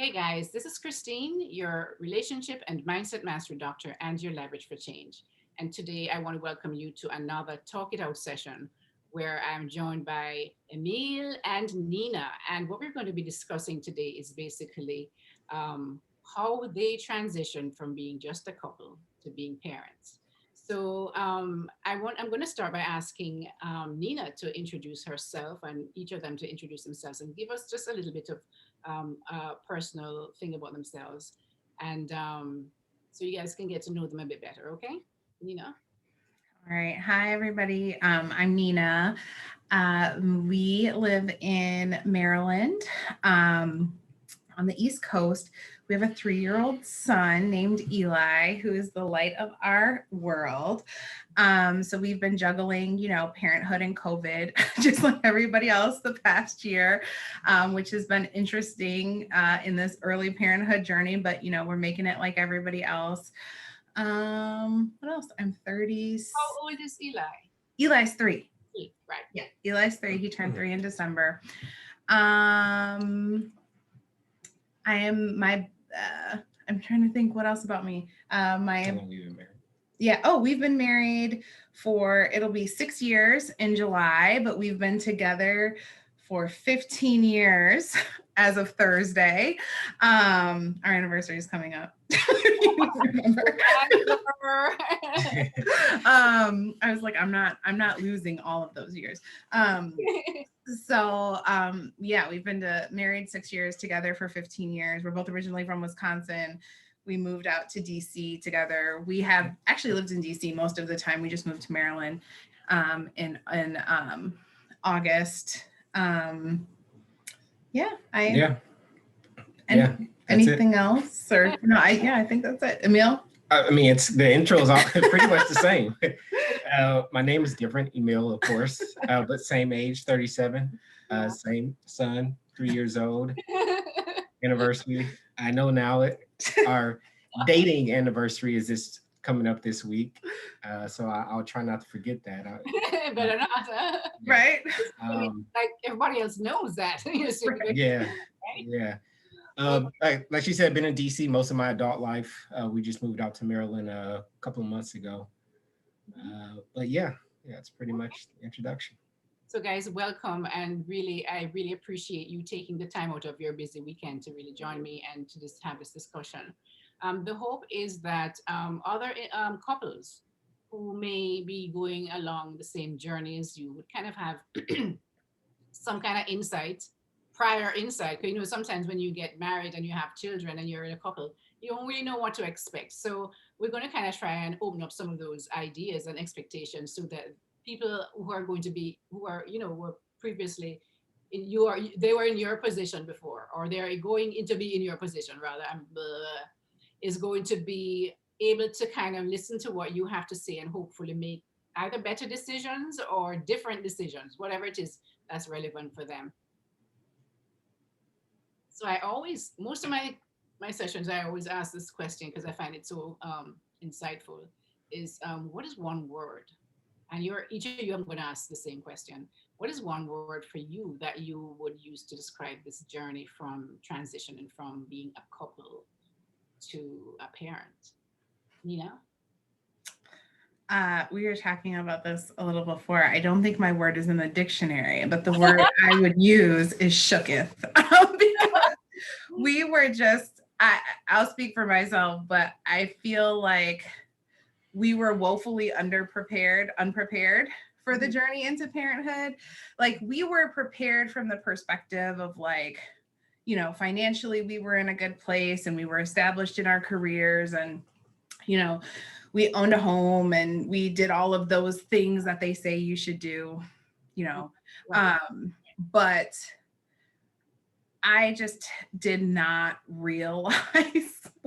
Hey guys, this is Christine, your relationship and mindset mastery doctor and your leverage for change. And today I want to welcome you to another Talk It Out session where I'm joined by Emil and Nina. And what we're going to be discussing today is basically how they transition from being just a couple to being parents. I'm going to start by asking Nina to introduce herself and each of them to introduce themselves and give us just a little bit of a personal thing about themselves. And so you guys can get to know them a bit better, okay? Nina? All right. Hi, everybody. I'm Nina. We live in Maryland on the East Coast. We have a 3-year-old son named Eli, who is the light of our world. So we've been juggling, parenthood and COVID, just like everybody else the past year, which has been interesting in this early parenthood journey. But, we're making it like everybody else. What else? I'm 30. How old is Eli? Eli's 3. Right. Yeah, Eli's 3. He turned 3 in December. I am my. I'm trying to think what else about me. How long have you been married? Yeah. Oh, we've been married for it'll be 6 years in July, but we've been together for 15 years as of Thursday. Our anniversary is coming up. Remember? I was like, I'm not losing all of those years. Yeah, we've been married 6 years, together for 15 years. We're both originally from Wisconsin. We moved out to DC together. We have actually lived in DC most of the time. We just moved to Maryland in August. Anything else? Or no, I think that's it. Emil? I mean, it's the intro is all pretty much the same. My name is different, Emil, of course, but same age, 37, same son, 3 years old. Anniversary. I know now our dating anniversary is this coming up this week, so I'll try not to forget that. Better not, right? Like everybody else knows that. Yeah, yeah. Like she said, been in DC most of my adult life. We just moved out to Maryland a couple of months ago. But yeah, it's pretty much the introduction. So guys, welcome. And I really appreciate you taking the time out of your busy weekend to really join me and to just have this discussion. The hope is that other couples who may be going along the same journey as you would kind of have some kind of prior insight. Because sometimes when you get married and you have children and you're in a couple, you don't really know what to expect. So we're going to kind of try and open up some of those ideas and expectations so that people who are going to be were previously they were in your position before, or they're going into be in your position rather, is going to be able to kind of listen to what you have to say and hopefully make either better decisions or different decisions, whatever it is that's relevant for them. So most of my sessions, I always ask this question because I find it so insightful, is what is one word? And each of you, I'm going to ask the same question. What is one word for you that you would use to describe this journey from transitioning from being a couple to a parent? Nina? We were talking about this a little before. I don't think my word is in the dictionary, but the word I would use is shooketh. Because we were I'll speak for myself, but I feel like we were woefully unprepared for the journey into parenthood. Like, we were prepared from the perspective of like, financially we were in a good place and we were established in our careers, and we owned a home and we did all of those things that they say you should do, but I just did not realize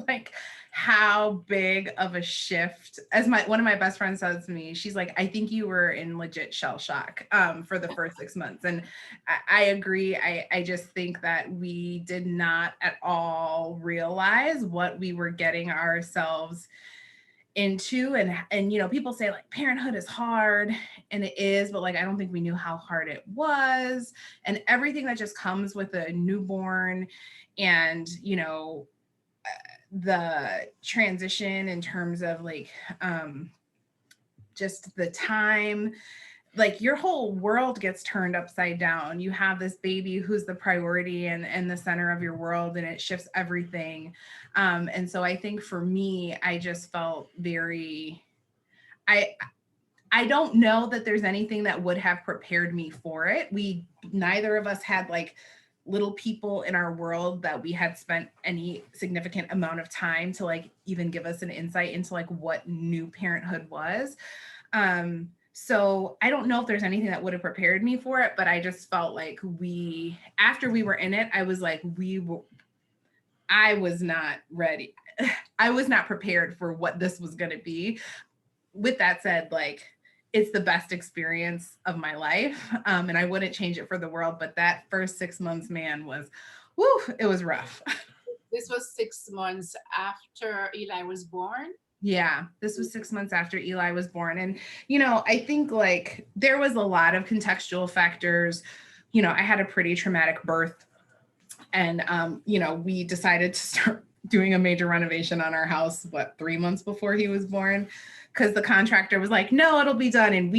like how big of a shift, as one of my best friends says to me. She's like, I think you were in legit shell shock for the first 6 months. And I agree. I just think that we did not at all realize what we were getting ourselves into. And people say like parenthood is hard, and it is, but like I don't think we knew how hard it was, and everything that just comes with a newborn, and the transition in terms of like just the time, like your whole world gets turned upside down. You have this baby who's the priority and the center of your world, and it shifts everything. And so I think for me, I just felt very, I don't know that there's anything that would have prepared me for it. Neither of us had like little people in our world that we had spent any significant amount of time to like even give us an insight into like what new parenthood was. So I don't know if there's anything that would have prepared me for it, but I just felt like after we were in it, I was like, I was not ready. I was not prepared for what this was going to be. With that said, like, it's the best experience of my life. And I wouldn't change it for the world, but that first 6 months, man, it was rough. This was 6 months after Eli was born. Yeah, this was 6 months after Eli was born. And, I think like there was a lot of contextual factors. I had a pretty traumatic birth, and, we decided to start doing a major renovation on our house, 3 months before he was born, because the contractor was like, no, it'll be done. And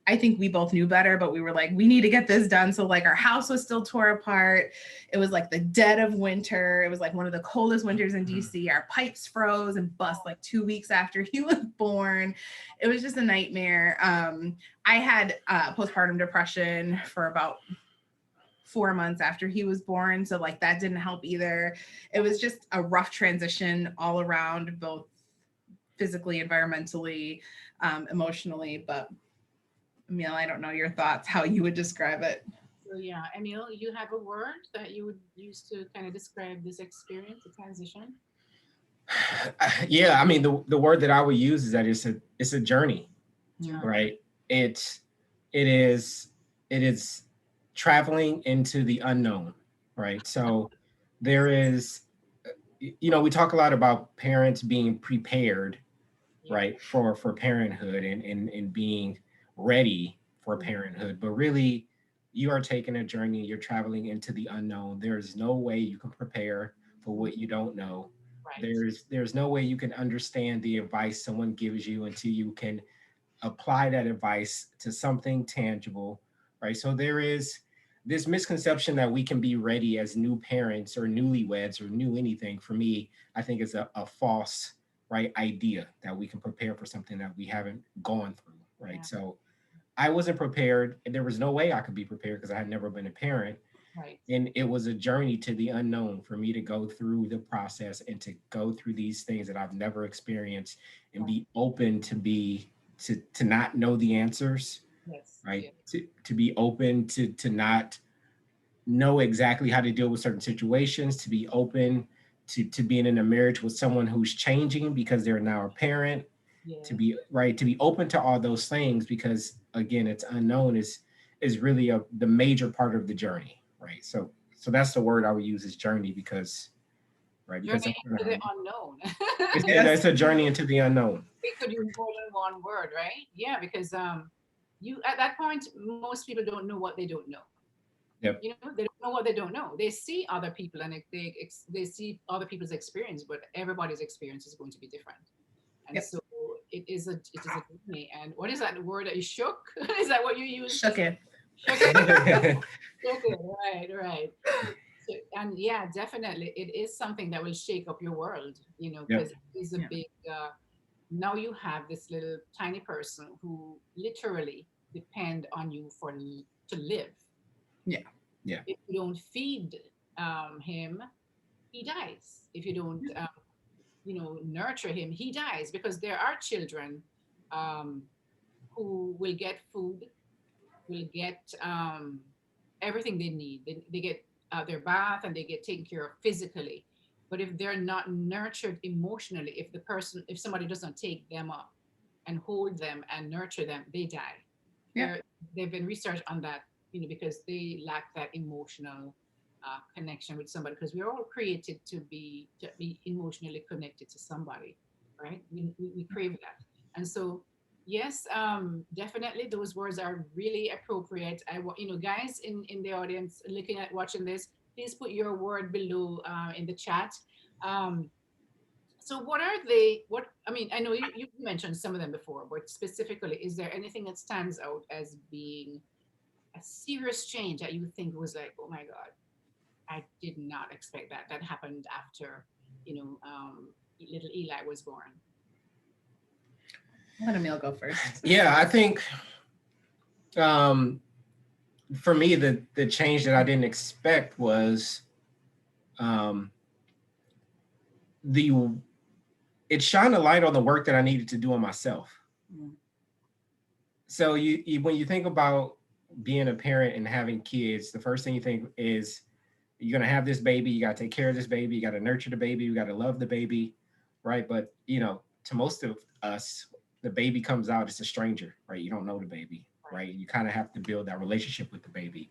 I think we both knew better, but we were like, we need to get this done. So like our house was still tore apart. It was like the dead of winter. It was like one of the coldest winters in DC. Our pipes froze and bust like 2 weeks after he was born. It was just a nightmare. I had postpartum depression for about 4 months after he was born. So like that didn't help either. It was just a rough transition all around, both physically, environmentally, emotionally. But Emil, I don't know your thoughts, how you would describe it. So yeah, Emil, you have a word that you would use to kind of describe this experience, the transition? Yeah, I mean, the word that I would use is that it's a journey, Yeah. right? It is traveling into the unknown, right? So there is, we talk a lot about parents being prepared, Yeah. right, for parenthood and being ready for parenthood, but really you are taking a journey, you're traveling into the unknown. There's no way you can prepare for what you don't know. Right. There's no way you can understand the advice someone gives you until you can apply that advice to something tangible, right? So there is this misconception that we can be ready as new parents or newlyweds or new anything. For me, I think is a false, right, idea that we can prepare for something that we haven't gone through, right? Yeah. So I wasn't prepared, and there was no way I could be prepared because I had never been a parent. Right. And it was a journey to the unknown for me to go through the process and to go through these things that I've never experienced and be open to not know the answers, Yes. right? Yeah. To be open to not know exactly how to deal with certain situations, to be open to being in a marriage with someone who's changing because they're now a parent, Yeah. to be open to all those things, because again, it's unknown is really the major part of the journey, right? So that's the word I would use, is journey, because right, because Journey into the unknown. it's a journey into the unknown. We could use more than one word, right? Yeah, because you at that point, most people don't know what they don't know. Yep. They don't know what they don't know. They see other people and they see other people's experience, but everybody's experience is going to be different. And Yep. so it is a journey. And what is that word that you shook? Is that what you use? Shook it. Shook it. Shook it. Right, right. So, and yeah, definitely, it is something that will shake up your world. Because Yep. it is a big. Now you have this little tiny person who literally depend on you to live. Yeah. Yeah. If you don't feed him, he dies. If you don't, nurture him, he dies. Because there are children um, who will get food, will get everything they need. They get their bath and they get taken care of physically. But if they're not nurtured emotionally, if somebody doesn't take them up and hold them and nurture them, they die. Yeah. There've been research on that, because they lack that emotional connection with somebody. Because we're all created to be emotionally connected to somebody. right? We crave that. And so, yes, definitely those words are really appropriate. Guys in the audience looking at watching this, please put your word below in the chat. Um, so what are they, what, I mean, I know you mentioned some of them before, but specifically, is there anything that stands out as being a serious change that you think was like, oh my God, I did not expect that. That happened after, little Eli was born. Let Emil go first. Yeah, I think um, for me, the change that I didn't expect was um, the it shined a light on the work that I needed to do on myself. Mm. So you when you think about being a parent and having kids, the first thing you think is you're gonna have this baby, you gotta take care of this baby, you gotta nurture the baby, you gotta love the baby, right? But to most of us, the baby comes out, it's a stranger, right? You don't know the baby, right? You kind of have to build that relationship with the baby.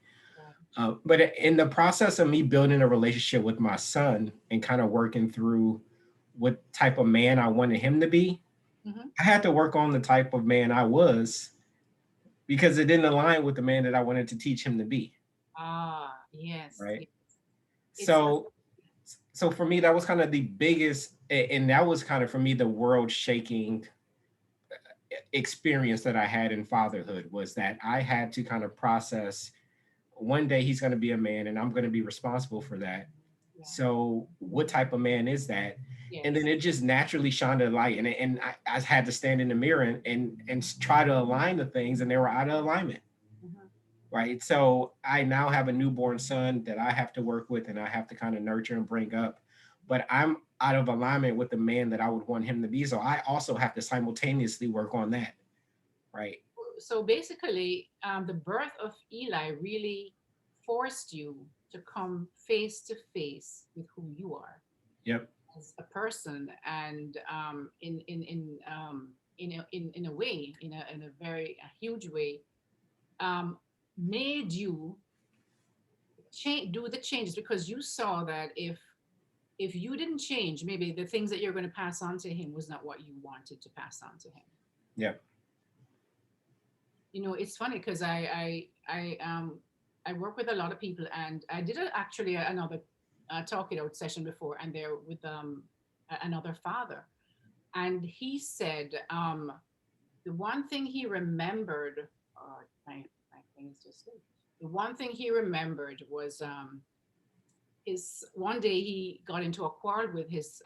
But in the process of me building a relationship with my son and kind of working through what type of man I wanted him to be, I had to work on the type of man I was because it didn't align with the man that I wanted to teach him to be. Ah, yes. Right. Yes. So for me, that was kind of the biggest, and that was kind of for me the world shaking experience that I had in fatherhood was that I had to kind of process one day he's going to be a man and I'm going to be responsible for that. Yeah. So what type of man is that? Yes. And then it just naturally shined a light, and I had to stand in the mirror and try to align the things, and they were out of alignment. Right. So I now have a newborn son that I have to work with and I have to kind of nurture and bring up. But I'm out of alignment with the man that I would want him to be. So I also have to simultaneously work on that. Right. So basically, the birth of Eli really forced you to come face to face with who you are. Yep. As a person, and in a way, in a very a huge way, um, made you do the changes because you saw that if you didn't change, maybe the things that you're going to pass on to him was not what you wanted to pass on to him. Yep. It's funny because I work with a lot of people, and I did actually another talk it out session before, and they're with another father, and he said the one thing he remembered, oh, my thing is just the one thing he remembered was his one day he got into a quarrel with his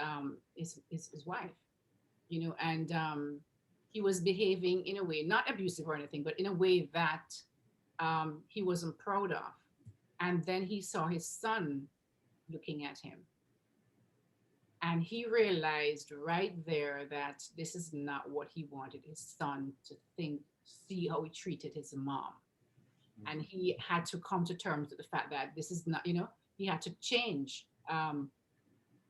wife, and he was behaving in a way not abusive or anything, but in a way that he wasn't proud of. And then he saw his son looking at him, and he realized right there that this is not what he wanted his son to think, see how he treated his mom. And he had to come to terms with the fact that this is not, he had to change.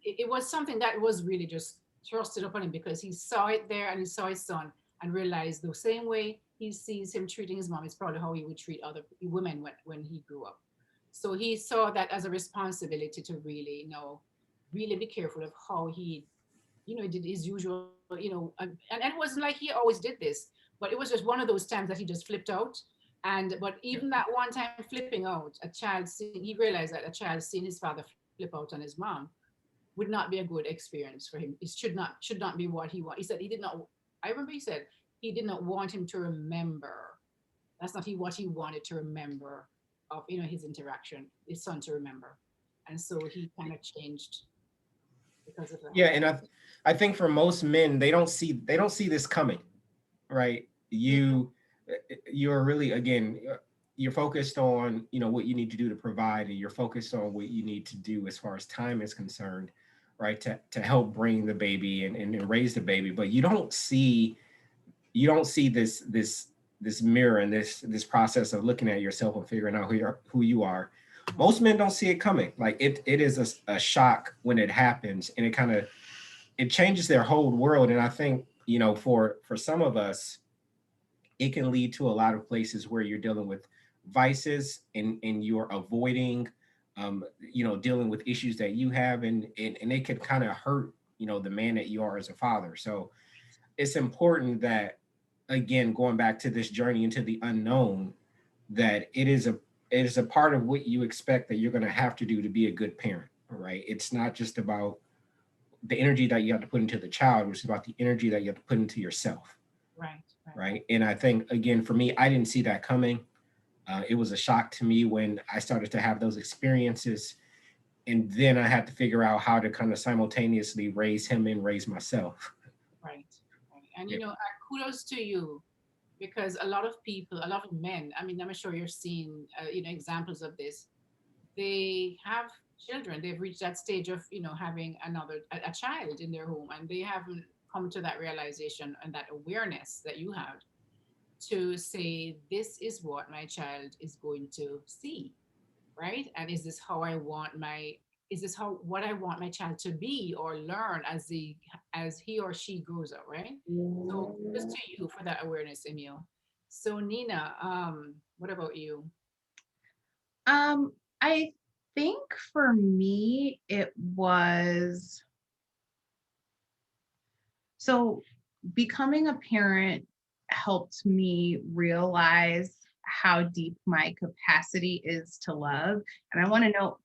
It was something that was really just thrusted upon him because he saw it there and he saw his son and realized the same way he sees him treating his mom is probably how he would treat other women when he grew up. So he saw that as a responsibility to really, really be careful of how he, did his usual, and it wasn't like he always did this, but it was just one of those times that he just flipped out. But even that one time flipping out, he realized that a child seeing his father flip out on his mom would not be a good experience for him. It should not be what he wanted. He said he did not. I remember he said he did not want him to remember. That's not what he wanted to remember of his interaction, his son to remember, and so he kind of changed because of that. Yeah, and I think for most men, they don't see this coming, right? You're really, again, you're focused on what you need to do to provide, and you're focused on what you need to do as far as time is concerned, right? To help bring the baby and raise the baby, but you don't see this mirror and this process of looking at yourself and figuring out who you are. Most men don't see it coming. Like it is a shock when it happens, and it changes their whole world. And I think for some of us, it can lead to a lot of places where you're dealing with vices and you're avoiding dealing with issues that you have, and it can kind of hurt the man that you are as a father. So it's important that, again, going back to this journey into the unknown, that it is a part of what you expect that you're going to have to do to be a good parent, right? It's not just about the energy that you have to put into the child, it's about the energy that you have to put into yourself, Right, right. right? And I think, again, for me, I didn't see that coming. It was a shock to me when I started to have those experiences. And then I had to figure out how to kind of simultaneously raise him and raise myself. Right, right. And Yeah. kudos to you, because a lot of people, a lot of men, I mean, I'm sure you're seeing, examples of this. They have children, they've reached that stage of, having a child in their home, and they haven't come to that realization and that awareness that you have to say, this is what my child is going to see, right? And is this how what I want my child to be or learn as he or she grows up, right? So just to you for that awareness, Emil. So Nina, what about you? Um, I think for me, it was so becoming a parent helped me realize how deep my capacity is to love. And I want to know,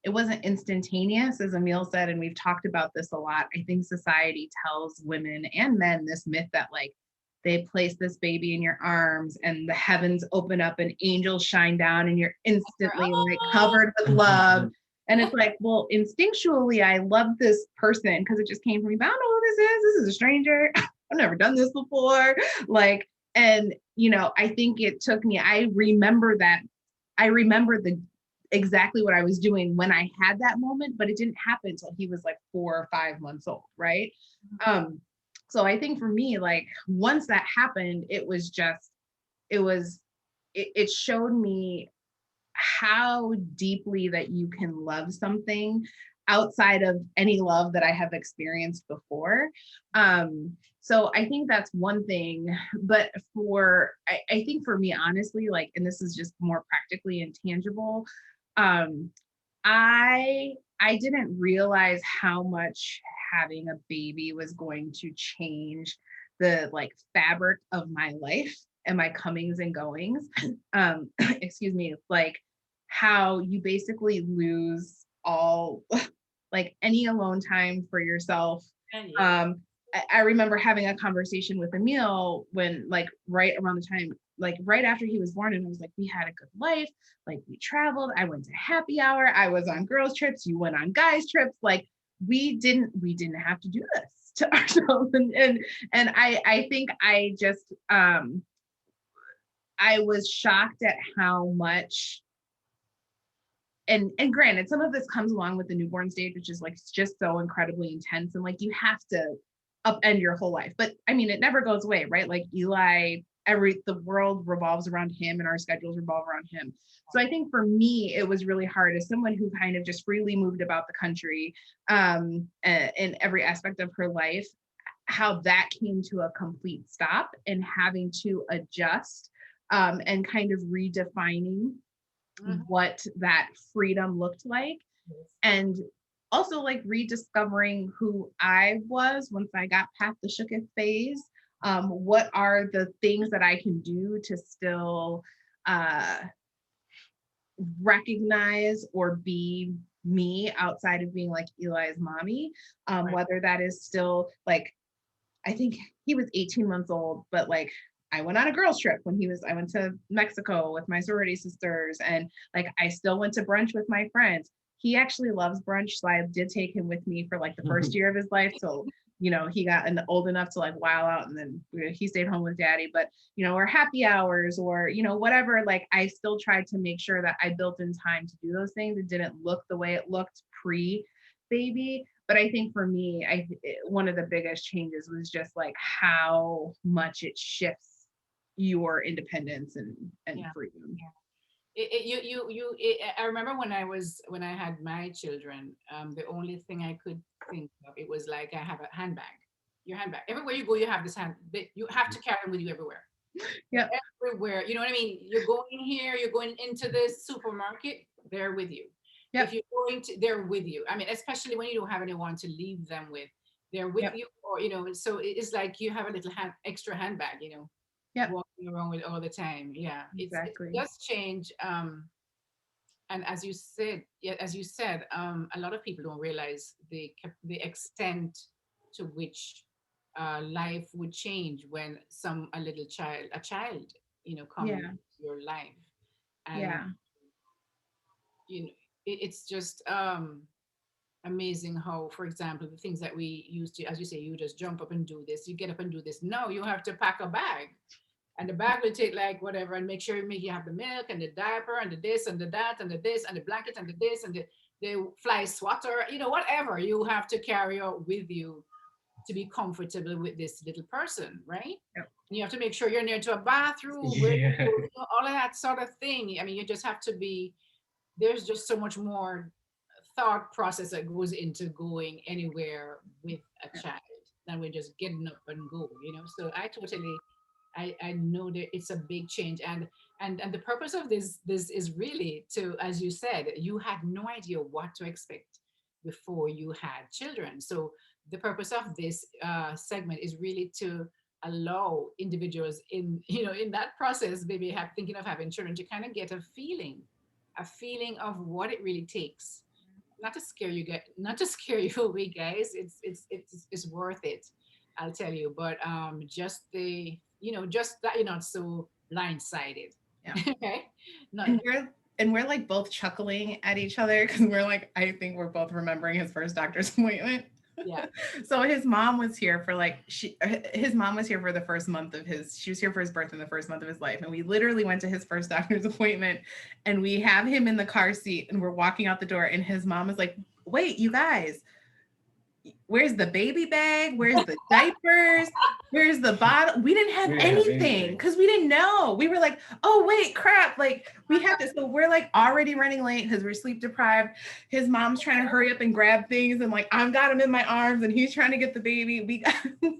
it wasn't instantaneous, as Emil said, and we've talked about this a lot. I think society tells women and men this myth that like they place this baby in your arms and the heavens open up and angels shine down and you're instantly like Oh, covered with love. And it's like, well, instinctually, I love this person because it just came from me. But I don't know who this is. This is a stranger. I've never done this before. Like, and I think it took me, I remember that. I remember the exactly what I was doing when I had that moment, but it didn't happen until he was like 4 or 5 months old, right? Um, so I think for me, like once that happened, it was just, it showed me how deeply that you can love something outside of any love that I have experienced before. So I think that's one thing. But I think for me, honestly, like, and this is just more practically and tangible, um, I didn't realize how much having a baby was going to change the like fabric of my life and my comings and goings. Excuse me, like how you basically lose all like any alone time for yourself. and yeah. I remember having a conversation with Emil when like right around the time, like right after he was born, and I was like, we had a good life, like we traveled, I went to happy hour, I was on girls trips, you went on guys trips, like we didn't have to do this to ourselves. And I think I just I was shocked at how much, and granted, some of this comes along with the newborn stage, which is like just so incredibly intense, and like you have to upend your whole life. But I mean, it never goes away, right? Like Eli, the world revolves around him and our schedules revolve around him. So I think for me, it was really hard as someone who kind of just freely moved about the country in every aspect of her life, how that came to a complete stop and having to adjust and kind of redefining what that freedom looked like. And also like rediscovering who I was once I got past the shooketh phase. What are the things that I can do to still recognize or be me outside of being like Eli's mommy? Right. Whether that is still like, I think he was 18 months old, but like I went on a girls trip I went to Mexico with my sorority sisters, and like I still went to brunch with my friends. He actually loves brunch, so I did take him with me for like the first year of his life. So, he got old enough to like while out, and then he stayed home with daddy. But, or happy hours or, whatever, like I still tried to make sure that I built in time to do those things. It didn't look the way it looked pre-baby. But I think for me, one of the biggest changes was just like how much it shifts your independence and Yeah. freedom. Yeah. I remember when I had my children, the only thing I could think of, it was like I have a handbag. Your handbag. Everywhere you go, you have this you have to carry them with you everywhere. Yep. Everywhere. You know what I mean? You're going here, you're going into this supermarket, they're with you. Yep. If you're going to, they're with you. I mean, especially when you don't have anyone to leave them with. They're with Yep. you, or so it's like you have a little extra handbag, Yep. walking around with all the time. Yeah, it Exactly. does change. And as you said, yeah, as you said, a lot of people don't realize the extent to which life would change when a child, come into Yeah. your life. And Yeah. it's just amazing how, for example, the things that we used to, as you say, you just jump up and do this, you get up and do this. Now you have to pack a bag, and the bag will take like whatever, and make sure you have the milk and the diaper and the this and the that and the this and the blanket and the this and the fly swatter, whatever you have to carry out with you to be comfortable with this little person, right? Yep. You have to make sure you're near to a bathroom, where Yeah. all of that sort of thing. I mean, you just have to be. There's just so much more thought process that goes into going anywhere with a child than we're just getting up and go. So I know that it's a big change, and the purpose of this is really to, as you said, you had no idea what to expect before you had children. So the purpose of this segment is really to allow individuals in that process, maybe thinking of having children, to kind of get a feeling of what it really takes. Not to scare you guys, not to scare you away, guys. It's worth it, I'll tell you. But just that you're not so blindsided. Yeah. Okay. Not And we're like both chuckling at each other because we're like, I think we're both remembering his first doctor's appointment. Yeah. So his mom was here for his mom was here for the first month of she was here for his birth in the first month of his life. And we literally went to his first doctor's appointment, and we have him in the car seat, and we're walking out the door, and his mom is like, wait, you guys, where's the baby bag? Where's the diapers? Where's the bottle? We didn't have We didn't have anything anything. because we didn't know. We were like, oh, wait, crap. Like, we have to. So we're like already running late because we're sleep deprived. His mom's trying to hurry up and grab things. And like, I've got him in my arms and he's trying to get the baby. We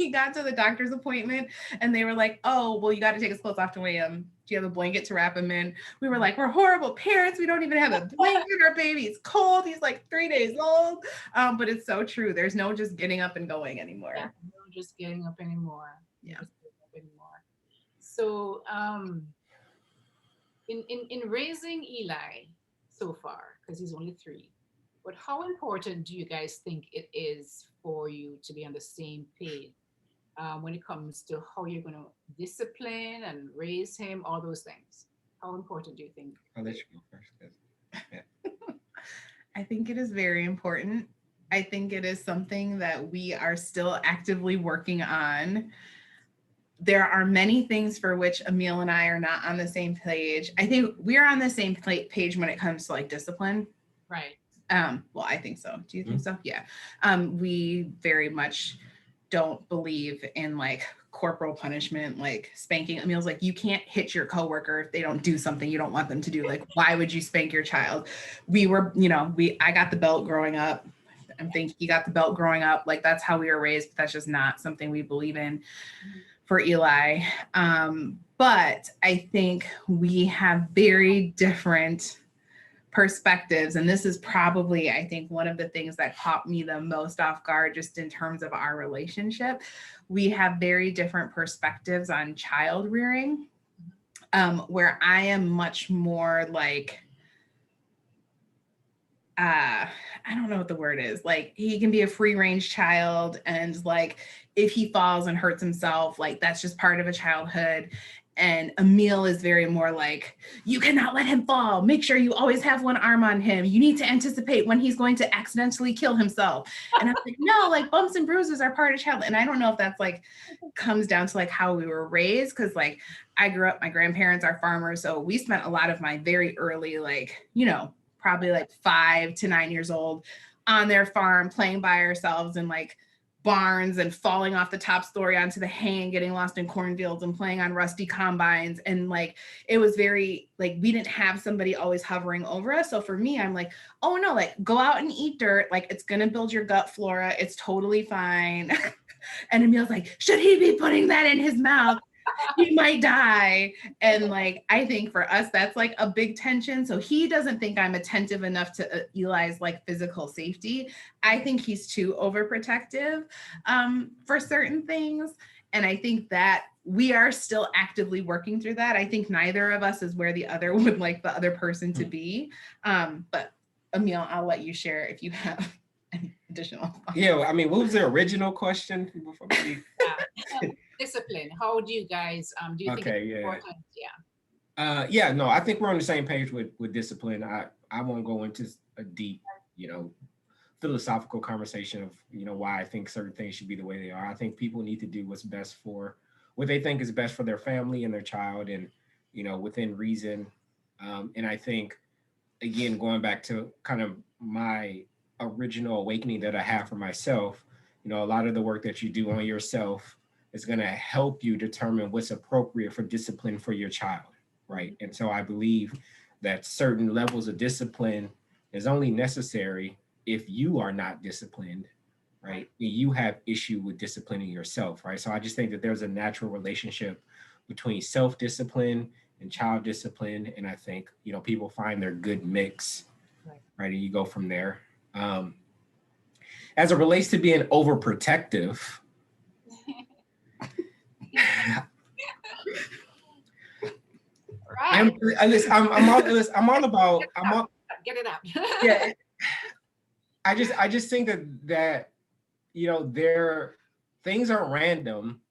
got to the doctor's appointment and they were like, oh, well, you got to take his clothes off to weigh him. Do you have a blanket to wrap him in? We were like, we're horrible parents. We don't even have a blanket. Our baby's cold. He's like 3 days old. But it's so true. There's no just getting up and going anymore. Yeah, no just getting up anymore. Yeah. Just getting up anymore. So in raising Eli so far, because he's only 3, but how important do you guys think it is for you to be on the same page when it comes to how you're going to discipline and raise him, all those things? How important do you think? I'll let you go first. 'Cause I think it is very important. I think it is something that we are still actively working on. There are many things for which Emil and I are not on the same page. I think we're on the same page when it comes to like discipline. Right. Well, I think so. Do you think so? Yeah. We very much don't believe in like corporal punishment, like spanking. Emil's like, you can't hit your coworker if they don't do something you don't want them to do. Like, why would you spank your child? I got the belt growing up. I think he got the belt growing up. Like, that's how we were raised, but that's just not something we believe in for Eli. But I think we have very different perspectives. And this is probably, I think, one of the things that caught me the most off guard, just in terms of our relationship. We have very different perspectives on child rearing, where I am much more like, I don't know what the word is. Like, he can be a free range child, and like, if he falls and hurts himself, like, that's just part of a childhood. And Emil is very more like, you cannot let him fall. Make sure you always have one arm on him. You need to anticipate when he's going to accidentally kill himself. And I'm like, no, like, bumps and bruises are part of childhood. And I don't know if that's like comes down to like how we were raised. Cause like, I grew up, my grandparents are farmers. So we spent a lot of my very early, like, probably like 5 to 9 years old on their farm, playing by ourselves in like barns and falling off the top story onto the hay and getting lost in cornfields and playing on rusty combines. And like, it was very like, we didn't have somebody always hovering over us. So for me, I'm like, oh no, like, go out and eat dirt. Like, it's going to build your gut flora. It's totally fine. And Emil's like, should he be putting that in his mouth? he might die. And like, I think for us, that's like a big tension. So he doesn't think I'm attentive enough to Eli's like physical safety. I think he's too overprotective for certain things. And I think that we are still actively working through that. I think neither of us is where the other would like the other person to be. But Emil, I'll let you share if you have any additional thoughts. Yeah, I mean, what was the original question? Discipline. How do you guys do you think it's important? Yeah, no, I think we're on the same page with discipline. I won't go into a deep, philosophical conversation of, why I think certain things should be the way they are. I think people need to do what's best for what they think is best for their family and their child, and, within reason. And I think, again, going back to kind of my original awakening that I have for myself, a lot of the work that you do on yourself is going to help you determine what's appropriate for discipline for your child, right? And so I believe that certain levels of discipline is only necessary if you are not disciplined, right? You have issue with disciplining yourself, right? So I just think that there's a natural relationship between self-discipline and child discipline. And I think, people find their good mix, right? And you go from there. As it relates to being overprotective, right. I'm all about. Get it out. Yeah. I just think that there things are random,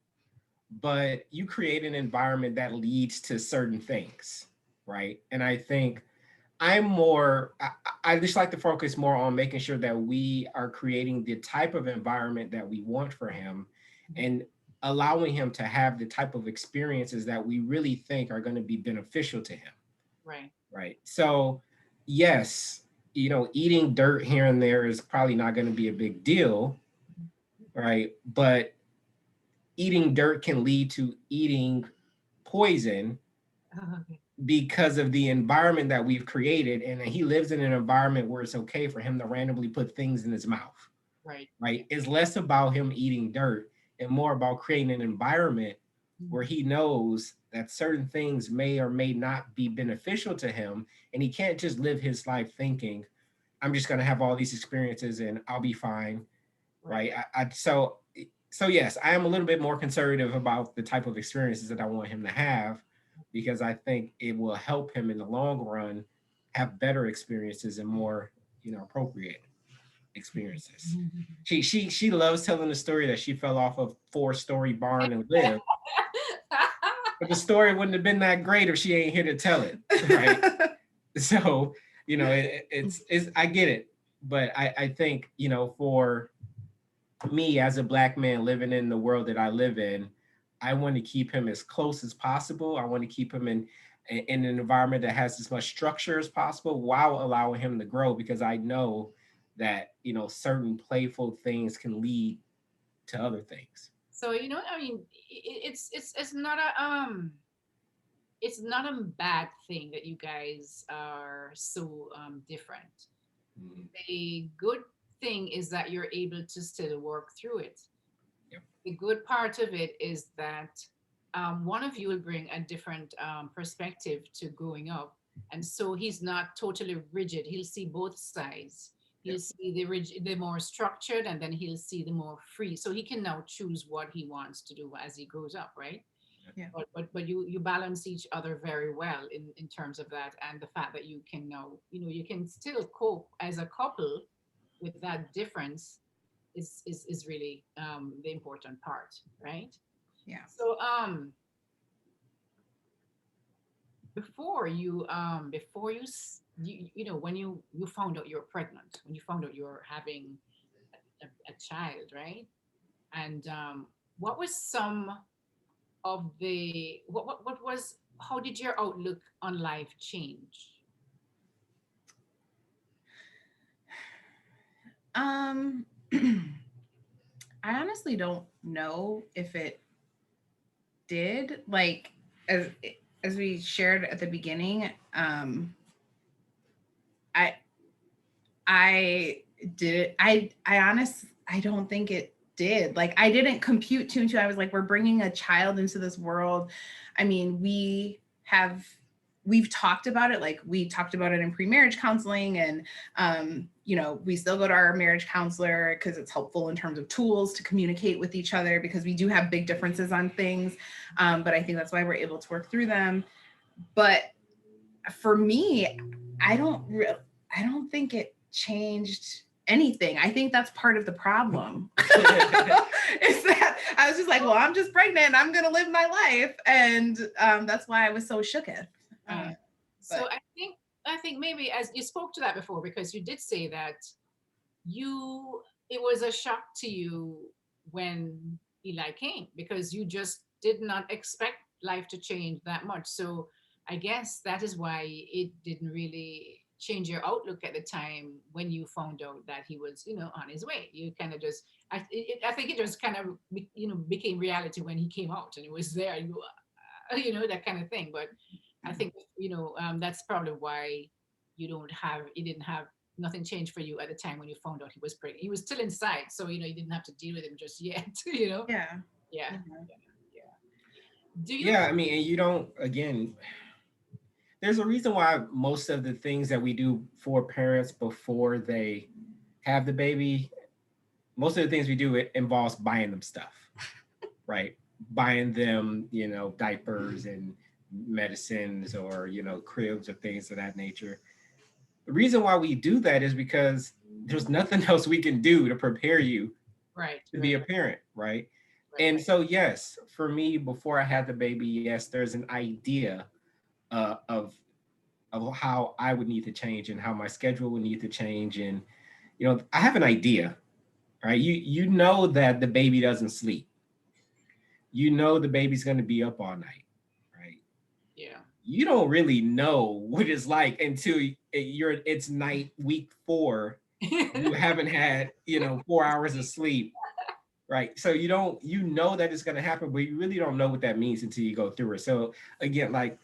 but you create an environment that leads to certain things, right? And I think I just like to focus more on making sure that we are creating the type of environment that we want for him, and allowing him to have the type of experiences that we really think are going to be beneficial to him. Right. So yes, eating dirt here and there is probably not going to be a big deal, right? But eating dirt can lead to eating poison because of the environment that we've created. And he lives in an environment where it's okay for him to randomly put things in his mouth. Right. It's less about him eating dirt and more about creating an environment where he knows that certain things may or may not be beneficial to him. And he can't just live his life thinking, I'm just going to have all these experiences and I'll be fine. Right. So yes, I am a little bit more conservative about the type of experiences that I want him to have, because I think it will help him in the long run have better experiences and more, appropriate experiences. She loves telling the story that she fell off a 4-story barn and lived. But the story wouldn't have been that great if she ain't here to tell it, right? So, it's I get it, but I think, for me as a Black man living in the world that I live in, I want to keep him as close as possible. I want to keep him in an environment that has as much structure as possible while allowing him to grow, because I know that, certain playful things can lead to other things. So, it's not a bad thing that you guys are so different. The good thing is that you're able to still work through it. The good part of it is that one of you will bring a different perspective to growing up. And so he's not totally rigid. He'll see both sides. He'll see the more structured, and then he'll see the more free. So he can now choose what he wants to do as he grows up, right? Yeah. But you balance each other very well in terms of that, and the fact that you can now, you can still cope as a couple with that difference is really the important part, right? Yeah. So before you when you found out you're pregnant, when you found out you're having a child, right? And what was some of the what was how did your outlook on life change? I honestly don't know if it did. Like, as we shared at the beginning, I did it. I don't think it did. Like, I didn't compute two and two. I was like, we're bringing a child into this world. I mean, we've talked about it. Like, we talked about it in pre-marriage counseling, and you know, we still go to our marriage counselor because it's helpful in terms of tools to communicate with each other, because we do have big differences on things. But I think that's why we're able to work through them. But for me, I don't think it changed anything. I think that's part of the problem. Is that I was just like, well, I'm just pregnant, I'm gonna live my life, and that's why I was so shooketh. So I think maybe, as you spoke to that before, because you did say that it was a shock to you when Eli came, because you just did not expect life to change that much. So I guess that is why it didn't really change your outlook at the time when you found out that he was, on his way. You kind of just, I think it just kind of, became reality when he came out and it was there. That kind of thing. But I think, that's probably why you didn't have nothing changed for you at the time when you found out he was pregnant. He was still inside, so you didn't have to deal with him just yet. Yeah. Yeah. Mhm. Yeah. Do you? Yeah, I mean, and you don't, again, there's a reason why most of the things that we do for parents before they have the baby, most of the things we do, it involves buying them stuff, right? Buying them, diapers and medicines, or, cribs or things of that nature. The reason why we do that is because there's nothing else we can do to prepare you Right. to be a parent, right? Right. And so, yes, for me, before I had the baby, yes, there's an idea of how I would need to change and how my schedule would need to change. And, I have an idea, right? You know that the baby doesn't sleep. You know the baby's going to be up all night, right? Yeah. You don't really know what it's like until it's night week 4. You haven't had, 4 hours of sleep, right? So you know that it's going to happen, but you really don't know what that means until you go through it. So again, like,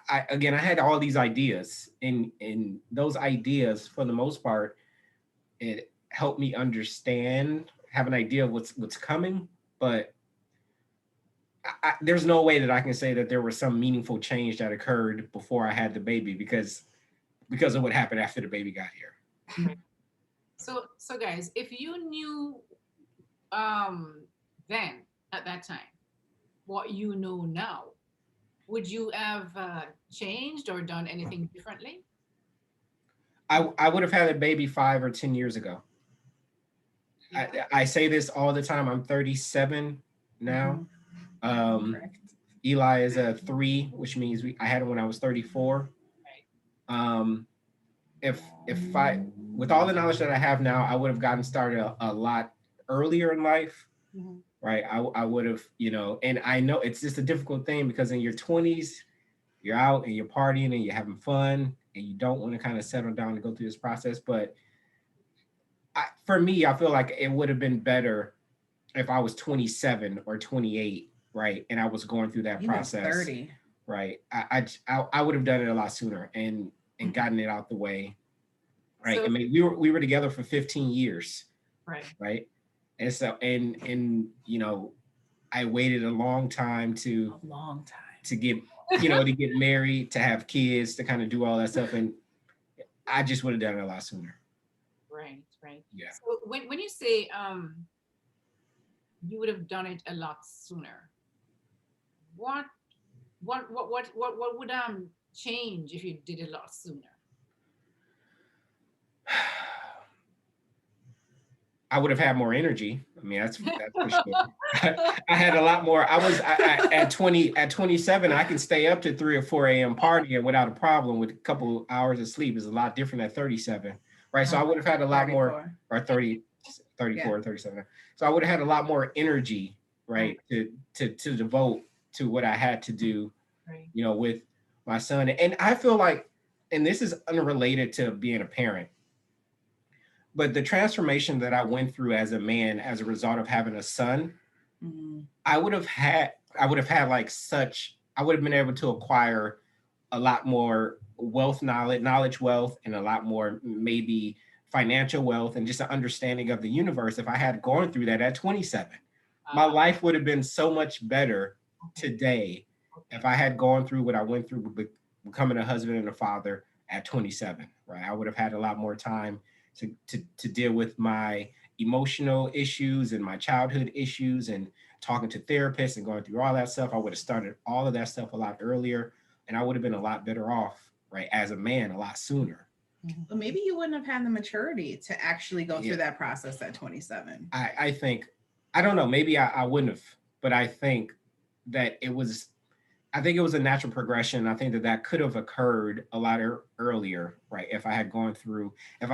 I had all these ideas, and those ideas, for the most part, it helped me understand, have an idea of what's coming. But there's no way that I can say that there was some meaningful change that occurred before I had the baby, because of what happened after the baby got here. Right. So guys, if you knew then at that time what you know now, would you have changed or done anything differently? I would have had a baby 5 or 10 years ago. Yeah. I say this all the time. I'm 37 now. Eli is a 3, which means I had him when I was 34. If I, with all the knowledge that I have now, I would have gotten started a lot earlier in life, right? I would have, and I know it's just a difficult thing, because in your 20s, you're out and you're partying and you're having fun, and you don't want to kind of settle down and go through this process. But for me, I feel like it would have been better if I was 27 or 28, right? And I was going through that process. 30. Right. I would have done it a lot sooner and gotten it out the way. Right. So, I mean, we were together for 15 years. Right. Right. And so, and I waited a long time to get, to get married, to have kids, to kind of do all that stuff. And I just would have done it a lot sooner. Right. Yeah. So when you say you would have done it a lot sooner, what would change if you did it a lot sooner? I would have had more energy. I mean, that's for sure. I had a lot more. At 27, I can stay up to 3 or 4 a.m. partying without a problem, with a couple hours of sleep. Is a lot different at 37, right? So I would have had a lot 34. more, or 30, 34, yeah. 37. So I would have had a lot more energy, right, to devote to what I had to do, right, with my son. And I feel like, and this is unrelated to being a parent, but the transformation that I went through as a man as a result of having a son, I would have had been able to acquire a lot more knowledge wealth, and a lot more maybe financial wealth and just an understanding of the universe, if I had gone through that at 27, my life would have been so much better today if I had gone through what I went through with becoming a husband and a father at 27, right? I would have had a lot more time to deal with my emotional issues and my childhood issues and talking to therapists and going through all that stuff. I would have started all of that stuff a lot earlier, and I would have been a lot better off, right, as a man a lot sooner. But maybe you wouldn't have had the maturity to actually go through that process at 27. I think, I don't know, maybe I wouldn't have, but I think that it was a natural progression. I think that that could have occurred a lot earlier, right? If I had gone through, if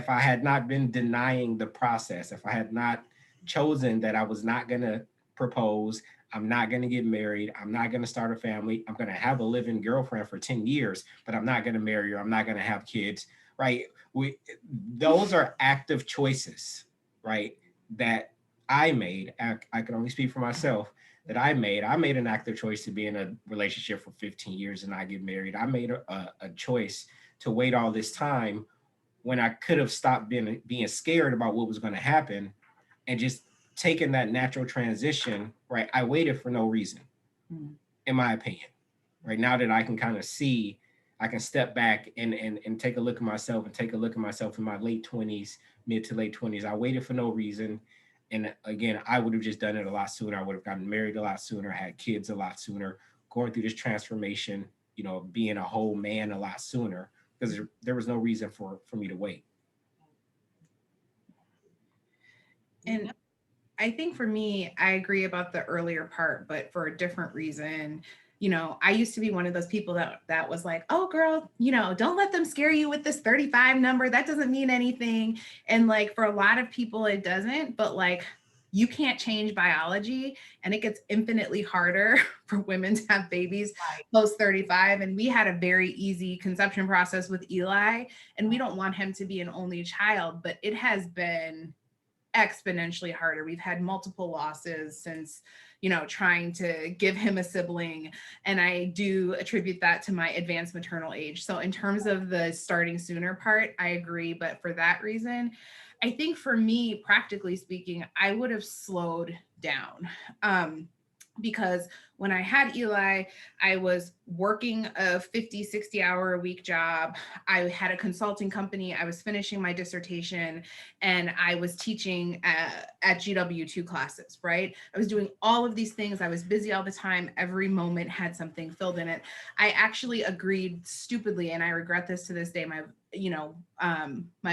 I had not been denying the process, if I had not chosen that I was not going to propose, I'm not going to get married, I'm not going to start a family, I'm going to have a living girlfriend for 10 years, but I'm not going to marry her, I'm not going to have kids, right? Those are active choices, right? That I made. I can only speak for myself that I made an active choice to be in a relationship for 15 years and not get married. I made a choice to wait all this time when I could have stopped being scared about what was going to happen and just taken that natural transition, right? I waited for no reason, in my opinion, right? Now that I can kind of see, I can step back and take a look at myself and take a look at myself in my late 20s, mid to late 20s. I waited for no reason. And again, I would have just done it a lot sooner. I would have gotten married a lot sooner, had kids a lot sooner, going through this transformation, being a whole man a lot sooner, because there was no reason for me to wait. And I think for me, I agree about the earlier part, but for a different reason. I used to be one of those people that was like, oh girl, don't let them scare you with this 35 number. That doesn't mean anything. And like for a lot of people, it doesn't, but like you can't change biology, and it gets infinitely harder for women to have babies post 35. And we had a very easy conception process with Eli, and we don't want him to be an only child, but it has been exponentially harder. We've had multiple losses since, trying to give him a sibling. And I do attribute that to my advanced maternal age. So in terms of the starting sooner part, I agree. But for that reason, I think for me, practically speaking, I would have slowed down. Because when I had Eli, I was working a 50, 60-hour a week job. I had a consulting company. I was finishing my dissertation, and I was teaching at GW2 classes, right? I was doing all of these things. I was busy all the time. Every moment had something filled in it. I actually agreed stupidly, and I regret this to this day. My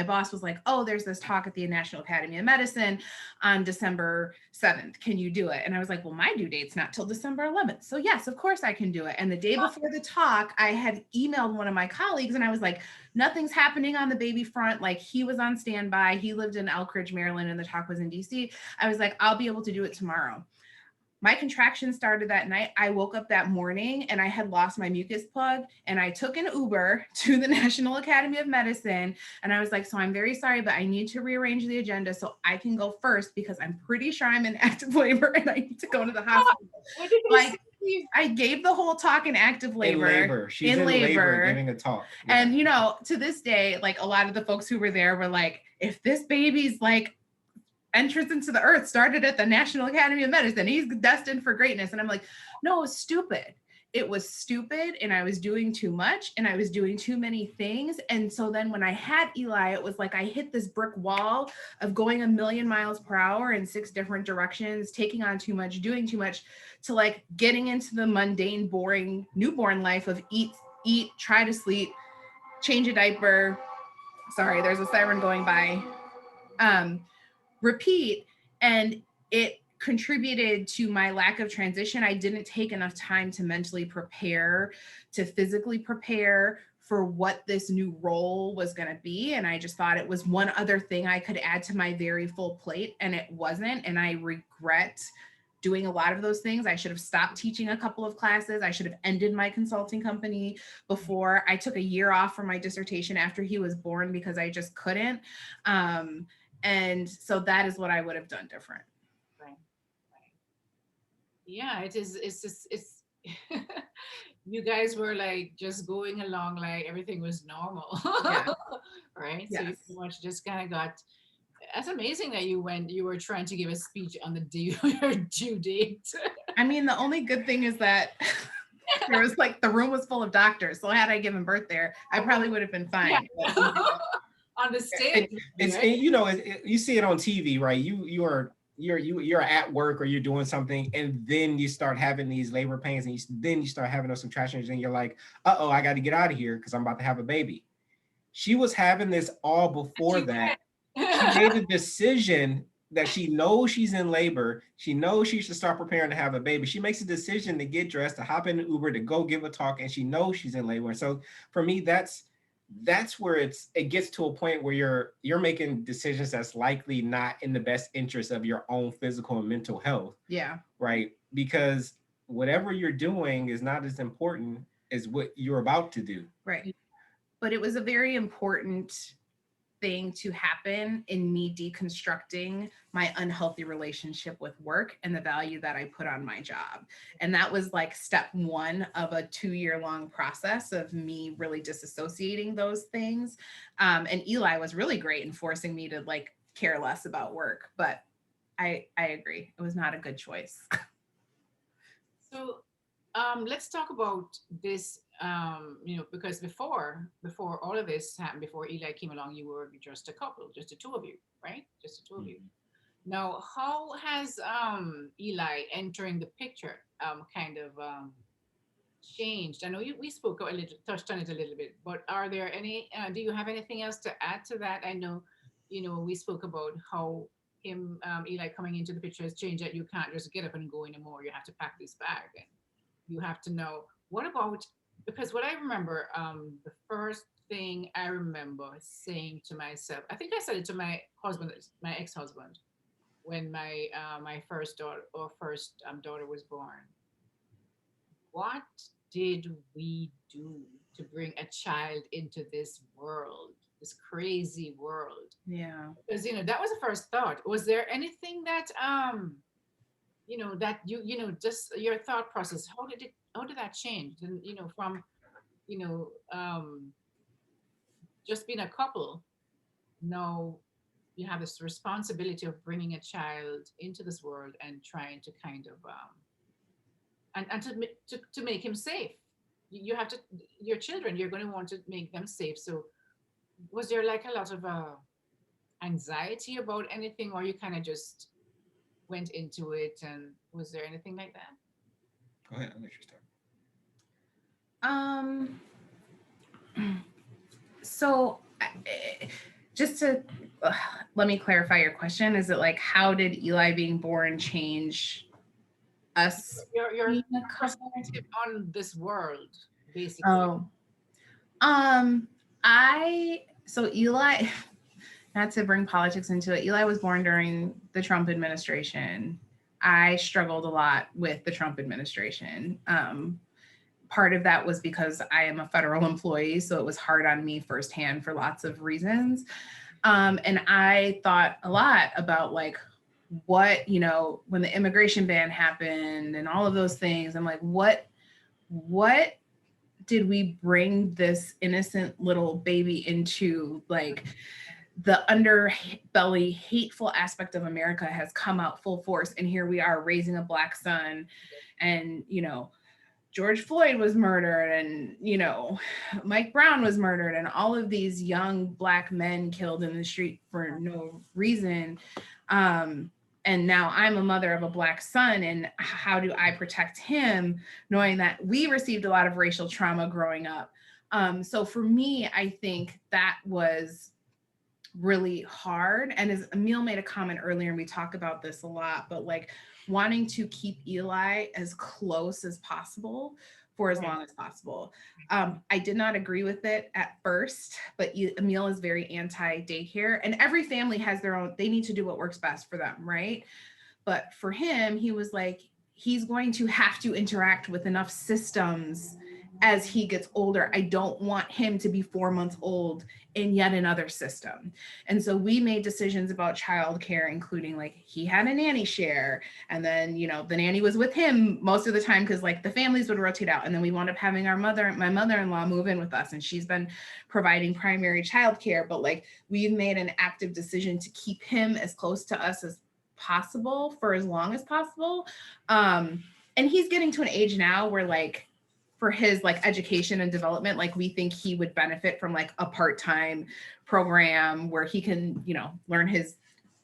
boss was like, oh, there's this talk at the National Academy of Medicine on December 7th. Can you do it? And I was like, well, my due date's not till December 11th. So yes, of course I can do it. And the day before the talk, I had emailed one of my colleagues and I was like, nothing's happening on the baby front. Like he was on standby. He lived in Elkridge, Maryland, and the talk was in DC. I was like, I'll be able to do it tomorrow. My contraction started that night. I woke up that morning and I had lost my mucus plug, and I took an Uber to the National Academy of Medicine. And I was like, so I'm very sorry, but I need to rearrange the agenda so I can go first because I'm pretty sure I'm in active labor and I need to go to the hospital. Like I gave the whole talk in active labor. She's in labor giving a talk. Yeah. And to this day, like a lot of the folks who were there were like, if this baby's like entrance into the earth started at the National Academy of Medicine, he's destined for greatness. And I'm like, no, it was stupid. It was stupid. And I was doing too much and I was doing too many things. And so then when I had Eli, it was like I hit this brick wall of going 1,000,000 miles per hour in 6 different directions, taking on too much, doing too much, to like getting into the mundane, boring newborn life of eat, try to sleep, change a diaper. Sorry, there's a siren going by. Repeat. And it contributed to my lack of transition. I didn't take enough time to mentally prepare, to physically prepare for what this new role was going to be. And I just thought it was one other thing I could add to my very full plate, and it wasn't. And I regret doing a lot of those things. I should have stopped teaching a couple of classes. I should have ended my consulting company before. I took a year off from my dissertation after he was born because I just couldn't. And so that is what I would have done different. Right. Yeah, it's you guys were like just going along like everything was normal. Yeah. Right? So you Yes. pretty much just kind of got, that's amazing that you were trying to give a speech on the due, your due date. I mean, the only good thing is that there was like the room was full of doctors. So had I given birth there, I probably would have been Yeah. fine. But, On the stage. It's Right? and, you know you see it on TV, right? You're at work or you're doing something, and then you start having these labor pains, and then you start having those contractions, and you're like, uh-oh, I got to get out of here because I'm about to have a baby. She was having this all before She that. She went. made a decision that she knows she's in labor. She knows she should start preparing to have a baby. She makes a decision to get dressed, to hop in an Uber, to go give a talk, and she knows she's in labor. And so for me, that's where it gets to a point where you're making decisions that's likely not in the best interest of your own physical and mental health, yeah. right? Because whatever you're doing is not as important as what you're about to do. Right. But it was a very important thing to happen in me deconstructing my unhealthy relationship with work and the value that I put on my job. And that was like step one of a 2-year long process of me really disassociating those things. And Eli was really great in forcing me to like care less about work. But I agree. It was not a good choice. So let's talk about this. Because before all of this happened, before Eli came along, you were just a couple, just the two of you, right? Just the two of you. Now, how has Eli entering the picture kind of changed? I know we spoke a little, touched on it a little bit, but are there any? Do you have anything else to add to that? I know, we spoke about how him Eli coming into the picture has changed, that you can't just get up and go anymore. You have to pack this bag, and you have to know what about, because what I remember, the first thing I remember saying to myself, I think I said it to my husband, my ex-husband, when my first daughter was born. What did we do to bring a child into this world, this crazy world? Yeah. Because that was the first thought. Was there anything that that just your thought process, how did that change? And from you know just being a couple, now you have this responsibility of bringing a child into this world and trying to kind of and to make him safe. You have to, your children, you're going to want to make them safe. So was there like a lot of anxiety about anything, or you kind of just went into it, and was there anything like that? Go ahead, I'll let you start. Um so just to let me clarify your question. Is it like, how did Eli being born change us Your being a couple? perspective on this world, basically. Oh, so Eli, not to bring politics into it, Eli was born during the Trump administration. I struggled a lot with the Trump administration. Part of that was because I am a federal employee, so it was hard on me firsthand for lots of reasons. And I thought a lot about like what, when the immigration ban happened and all of those things, I'm like, what did we bring this innocent little baby into? Like, the underbelly hateful aspect of America has come out full force, and here we are raising a Black son, and George Floyd was murdered, and Mike Brown was murdered, and all of these young Black men killed in the street for no reason. And now I'm a mother of a Black son, and how do I protect him, knowing that we received a lot of racial trauma growing up? So for me, I think that was really hard. And as Emil made a comment earlier, and we talk about this a lot, but like wanting to keep Eli as close as possible for as long as possible. I did not agree with it at first, but Emil is very anti-daycare, and every family has their own, they need to do what works best for them, right? But for him, he was like, he's going to have to interact with enough systems as he gets older. I don't want him to be 4 months old in yet another system. And so we made decisions about childcare, including like he had a nanny share. And then, you know, the nanny was with him most of the time because like the families would rotate out. And then we wound up having my mother-in-law move in with us, and she's been providing primary childcare. But like we've made an active decision to keep him as close to us as possible for as long as possible. And he's getting to an age now where like for his like education and development, like we think he would benefit from like a part-time program where he can, you know, learn his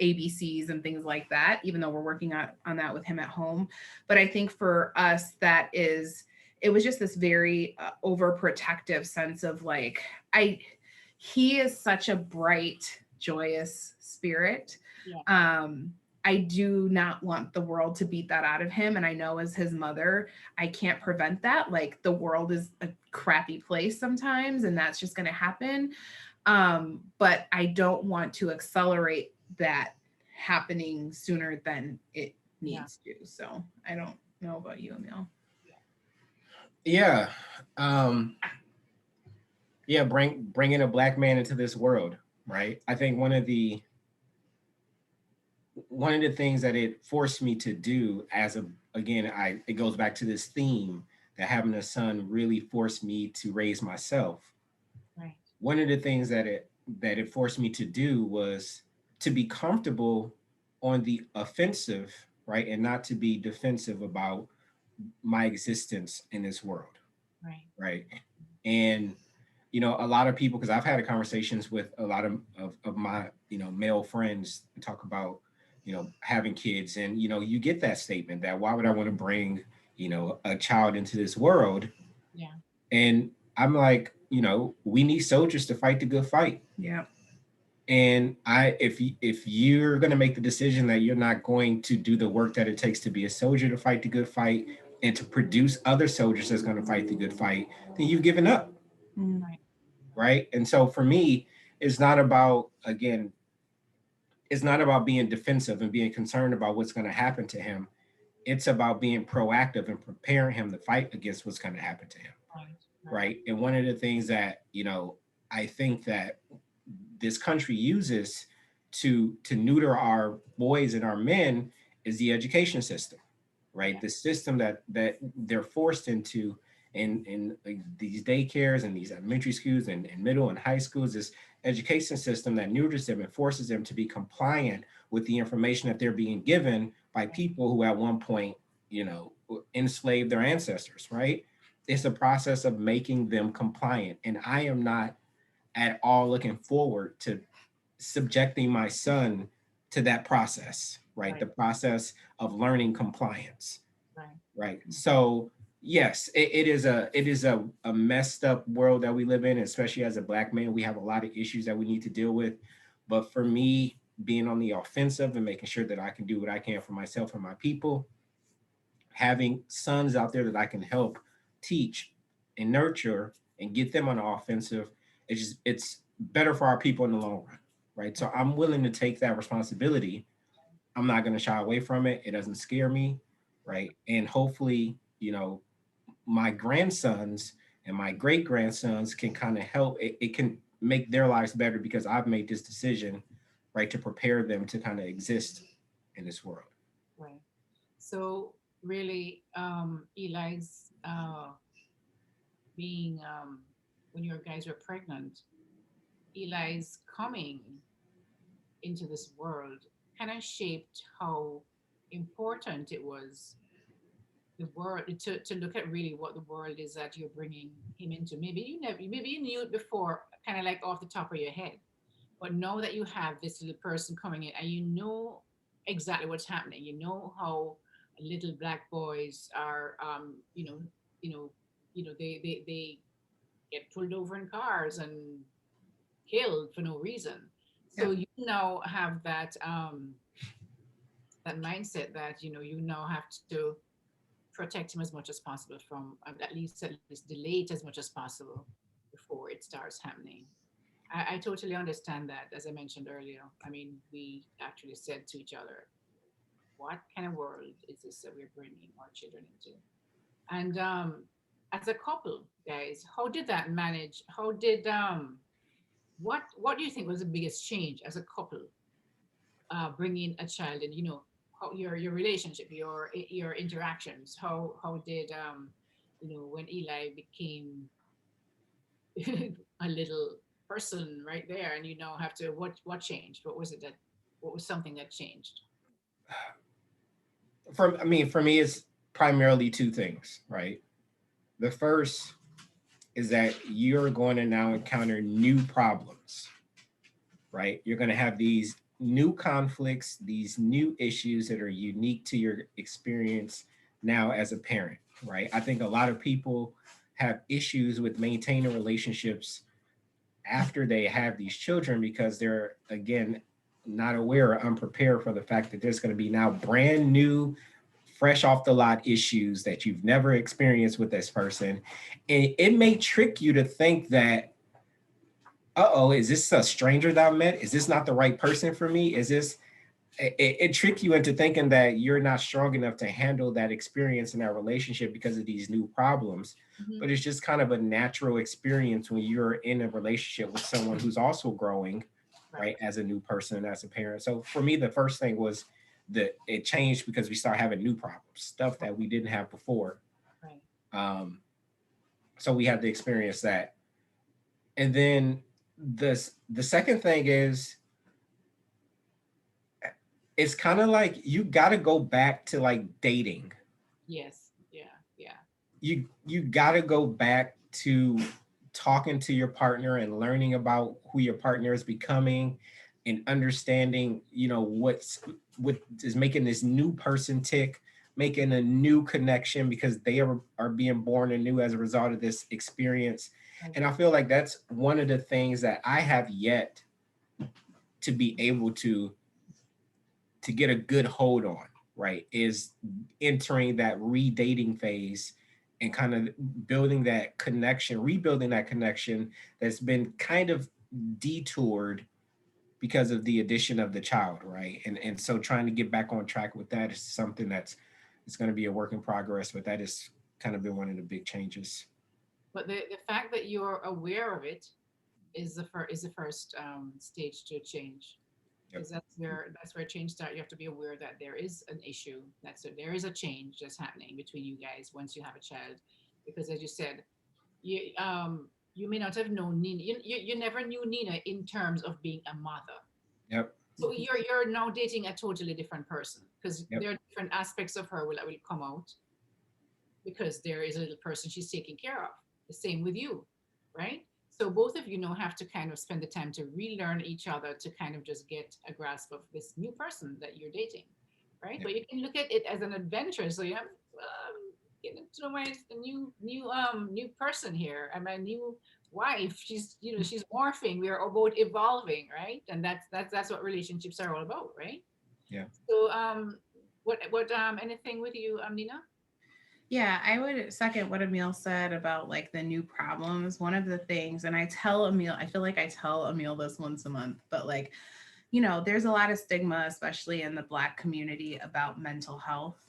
ABCs and things like that, even though we're working on that with him at home. But I think for us, it was just this very overprotective sense of like, he is such a bright, joyous spirit. Yeah. I do not want the world to beat that out of him. And I know as his mother, I can't prevent that. Like the world is a crappy place sometimes, and that's just going to happen. But I don't want to accelerate that happening sooner than it needs to. So I don't know about you, Emil. Yeah. Yeah, bringing a Black man into this world, right? I think one of the things that it forced me to do it goes back to this theme that having a son really forced me to raise myself. Right. One of the things that it forced me to do was to be comfortable on the offensive, right? And not to be defensive about my existence in this world. Right. Right. And you know, a lot of people, because I've had conversations with a lot of my, you know, male friends talk about, you know, having kids, and, you know, you get that statement that why would I want to bring, you know, a child into this world? Yeah. And I'm like, you know, we need soldiers to fight the good fight. Yeah. And if you're going to make the decision that you're not going to do the work that it takes to be a soldier to fight the good fight and to produce other soldiers that's going to fight the good fight, then you've given up. Right. Right. And so for me, it's not about, being defensive and being concerned about what's going to happen to him. It's about being proactive and preparing him to fight against what's going to happen to him. Right. Right. And one of the things that, you know, I think that this country uses to neuter our boys and our men is the education system. Right. Yeah. The system that they're forced into in like these daycares and these elementary schools and middle and high schools, this education system that neuters them and forces them to be compliant with the information that they're being given by people who at one point, you know, enslaved their ancestors, right? It's a process of making them compliant. And I am not at all looking forward to subjecting my son to that process, right? The process of learning compliance. Right. Right. So yes, it is a messed up world that we live in, especially as a Black man. We have a lot of issues that we need to deal with. But for me, being on the offensive and making sure that I can do what I can for myself and my people, having sons out there that I can help teach and nurture and get them on the offensive, it's better for our people in the long run. Right. So I'm willing to take that responsibility. I'm not going to shy away from it. It doesn't scare me. Right. And hopefully, you know, my grandsons and my great grandsons can kind of help. It can make their lives better because I've made this decision, right, to prepare them to kind of exist in this world. Right. So really, Eli's being when your guys were pregnant, Eli's coming into this world kind of shaped how important it was the world to look at really what the world is that you're bringing him into. Maybe you knew it before, kind of like off the top of your head, but now that you have this little person coming in and you know exactly what's happening, you know how little Black boys are, they get pulled over in cars and killed for no reason. So Yeah. you now have that mindset that you now have to protect him as much as possible from at least delay it as much as possible before it starts happening. I totally understand that. As I mentioned earlier, I mean, we actually said to each other, what kind of world is this that we're bringing our children into? And as a couple, guys, how did that manage? How did what do you think was the biggest change as a couple, bringing a child, and how your relationship, your interactions, how did when Eli became a little person right there, and have to, what changed? What was it that what was something that changed? For me, it's primarily two things, right? The first is that you're going to now encounter new problems, right? You're going to have these new conflicts, these new issues that are unique to your experience now as a parent, right? I think a lot of people have issues with maintaining relationships after they have these children because they're, again, not aware or unprepared for the fact that there's going to be now brand new, fresh off the lot issues that you've never experienced with this person. And it may trick you to think that, uh-oh, is this a stranger that I met? Is this not the right person for me? Is this, it trick you into thinking that you're not strong enough to handle that experience in that relationship because of these new problems. Mhm. But it's just kind of a natural experience when you're in a relationship with someone who's also growing, Right. right, as a new person, as a parent. So for me, the first thing was that it changed because we started having new problems, stuff that we didn't have before. Right. Um, so we had to experience that. And then the second thing is, it's kind of like you got to go back to like dating. Yes. Yeah. Yeah. You got to go back to talking to your partner and learning about who your partner is becoming and understanding, what is making this new person tick, making a new connection because they are being born anew as a result of this experience. I And I agree. feel like that's one of the things that I have yet to be able to get a good hold on, right? Is entering that redating phase and kind of building that connection, rebuilding that connection that's been kind of detoured because of the addition of the child, right? And so trying to get back on track with that is something that's it's going to be a work in progress, but that has kind of been one of the big changes. But the fact that you're aware of it is the first stage to change, Yep. because that's where change start. You have to be aware that there is an issue, there is a change that's happening between you guys once you have a child, because as you said, you may not have known Nina. You never knew Nina in terms of being a mother. Yep. So you're now dating a totally different person, because Yep. there are different aspects of her that will come out, because there is a little person she's taking care of. The same with you, right? So both of you now have to kind of spend the time to relearn each other, to kind of just get a grasp of this new person that you're dating, right? Yep. But you can look at it as an adventure. So yeah, getting to know my new person here, and my new wife. She's morphing. We are both evolving, right? And that's what relationships are all about, right? Yeah. So what anything with you, Nina? Yeah, I would second what Emil said about like the new problems. One of the things, and I tell Emil, I feel like I tell Emil this once a month, but like, there's a lot of stigma, especially in the Black community, about mental health.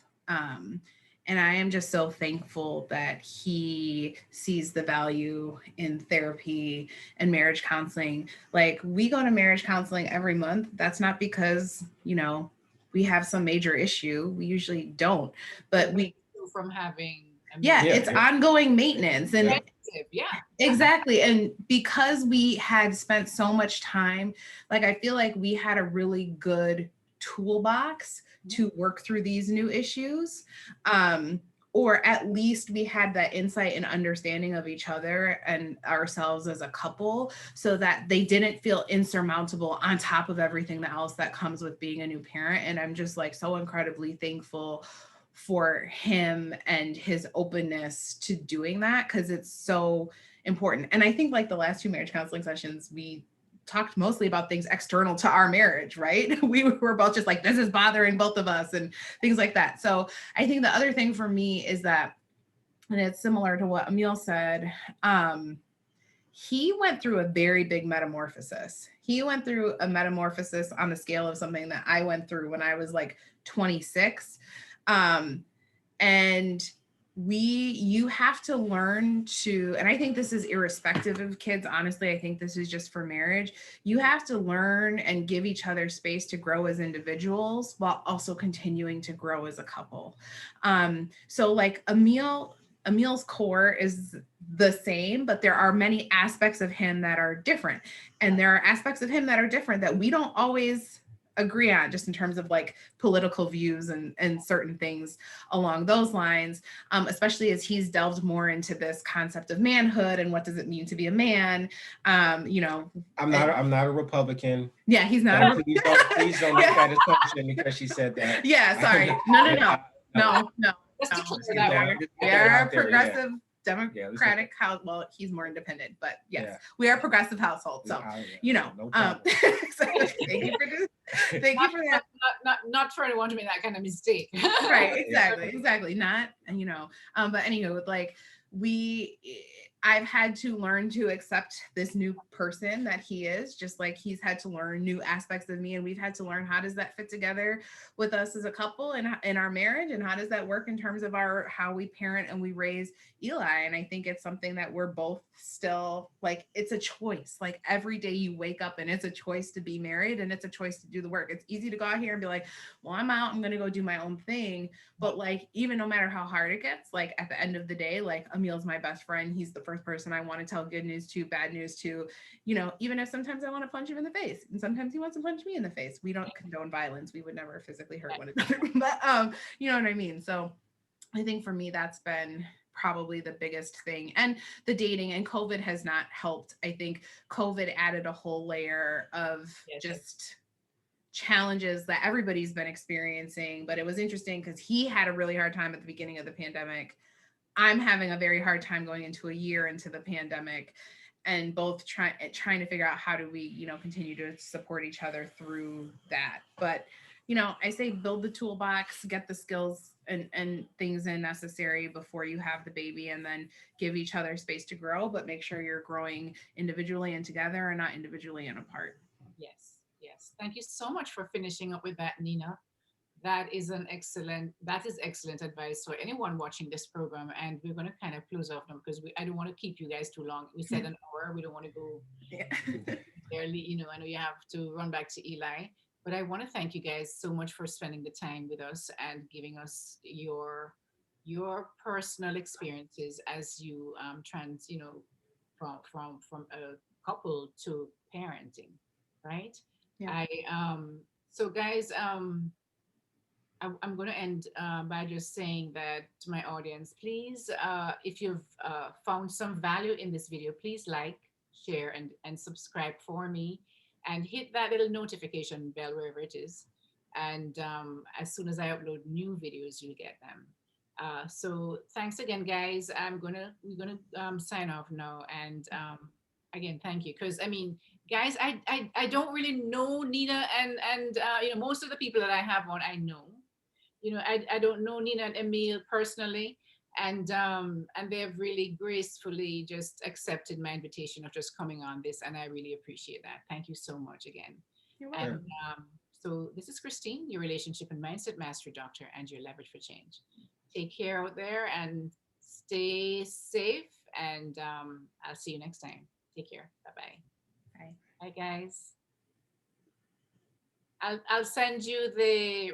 And I am just so thankful that he sees the value in therapy and marriage counseling. Like, we go to marriage counseling every month. That's not because, we have some major issue. We usually don't, but Prevent we, you from having a yeah, major Yeah. it's Yep. ongoing maintenance. And Yep. preventive. Yeah, yeah. exactly. And because we had spent so much time, like, I feel like we had a really good toolbox to work through these new issues. Or at least we had that insight and understanding of each other and ourselves as a couple, so that they didn't feel insurmountable on top of everything else that comes with being a new parent. And I'm just like so incredibly thankful for him and his openness to doing that, because it's so important. And I think like the last two marriage counseling sessions, we talked mostly about things external to our marriage, right? We were both just like, this is bothering both of us and things like that. So I think the other thing for me is that, and it's similar to what Emil said, he went through a very big metamorphosis. He went through a metamorphosis on the scale of something that I went through when I was like 26. And you have to learn to, and I think this is irrespective of kids, honestly, I think this is just for marriage. You have to learn and give each other space to grow as individuals while also continuing to grow as a couple. So like Emil's core is the same, but there are many aspects of him that are different. And there are aspects of him that are different that we don't always agree on, just in terms of like political views and certain things along those lines, especially as he's delved more into this concept of manhood and what does it mean to be a man. You know, I'm not a Republican. Yeah, he's not. Please don't make that assumption because she said that. Yeah, sorry. No. We are a progressive Democratic house. Well, he's more independent, but yes, we are a progressive household. So, you know, thank you for that. Not trying to want to make that kind of mistake. Right, exactly. Not, you know, but anyway, like I've had to learn to accept this new person that he is, just like he's had to learn new aspects of me, and we've had to learn how does that fit together with us as a couple and in our marriage, and how does that work in terms of how we parent and we raise Eli. And I think it's something that we're both still like, it's a choice. Like every day you wake up and it's a choice to be married and it's a choice to do the work. It's easy to go out here and be like, well, I'm out, I'm gonna go do my own thing. But like, even no matter how hard it gets, like at the end of the day, like Emil's my best friend. He's the first person I want to tell good news to, bad news to, you know, even if sometimes I want to punch him in the face and sometimes he wants to punch me in the face. We don't condone violence. We would never physically hurt one another, but you know what I mean? So I think for me, that's been probably the biggest thing. And the dating, and COVID has not helped. I think COVID added a whole layer of just challenges that everybody's been experiencing. But it was interesting because he had a really hard time at the beginning of the pandemic. I'm having a very hard time going into a year into the pandemic, and both trying to figure out how do we, you know, continue to support each other through that. But, you know, I say build the toolbox, get the skills and things in necessary before you have the baby, and then give each other space to grow, but make sure you're growing individually and together and not individually and apart. Yes. Thank you so much for finishing up with that, Nina. That is excellent advice for anyone watching this program. And we're going to kind of close off now because I don't want to keep you guys too long. We said an hour. We don't want to go early. You know, I know you have to run back to Eli, but I want to thank you guys so much for spending the time with us and giving us your personal experiences as you from a couple to parenting, right? Yeah. So guys, I'm going to end by just saying that to my audience, please, if you've found some value in this video, please like, share, and subscribe for me, and hit that little notification bell wherever it is. And as soon as I upload new videos, you'll get them. So thanks again, guys. We're gonna sign off now, and again, thank you. Because I mean, guys, I don't really know Nina and you know, most of the people that I have on, I know. You know, I don't know Nina and Emil personally, and they have really gracefully just accepted my invitation of just coming on this, and I really appreciate that. Thank you so much again. You're welcome. And so this is Christine, your relationship and mindset mastery doctor, and your leverage for change. Take care out there and stay safe, and I'll see you next time. Take care. Bye-bye. Bye. Bye, guys. I'll send you the